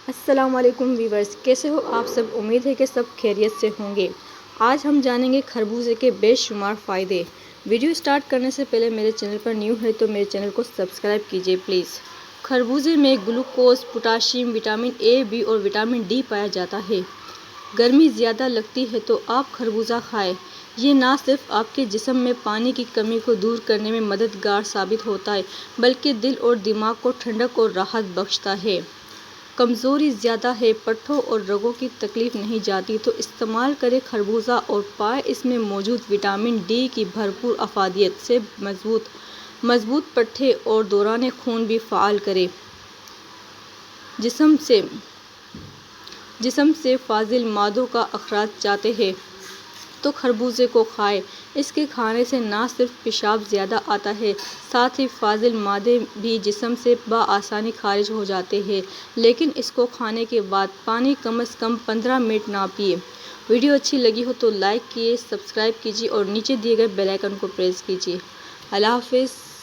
السلام علیکم ویورز، کیسے ہو آپ سب؟ امید ہے کہ سب خیریت سے ہوں گے۔ آج ہم جانیں گے خربوزے کے بے شمار فائدے۔ ویڈیو سٹارٹ کرنے سے پہلے میرے چینل پر نیو ہے تو میرے چینل کو سبسکرائب کیجیے پلیز۔ خربوزے میں glucose, potassium, vitamin A, B اور وٹامن ڈی پایا جاتا ہے۔ گرمی زیادہ لگتی ہے تو آپ خربوزہ کھائیں۔ یہ نہ صرف آپ کے جسم میں پانی کی کمی کو دور کرنے میں مددگار ثابت ہوتا ہے بلکہ دل اور دماغ کو ٹھنڈک اور راحت بخشتا ہے۔ کمزوری زیادہ ہے، پٹھوں اور رگوں کی تکلیف نہیں جاتی تو استعمال کریں خربوزہ اور پائیں اس میں موجود وٹامن ڈی کی بھرپور افادیت سے مضبوط پٹھے اور دوران خون بھی فعال کرے۔ جسم سے فاضل مادوں کا اخراج چاہتے ہیں تو خربوزے کو کھائیں۔ اس کے کھانے سے نہ صرف پیشاب زیادہ آتا ہے، ساتھ ہی فاضل مادے بھی جسم سے بآسانی خارج ہو جاتے ہیں، لیکن اس کو کھانے کے بعد پانی کم از کم 15 منٹ نہ پئیں۔ ویڈیو اچھی لگی ہو تو لائک کیجیے، سبسکرائب کیجیے اور نیچے دیے گئے بیل آئیکن کو پریس کیجیے۔ اللہ حافظ۔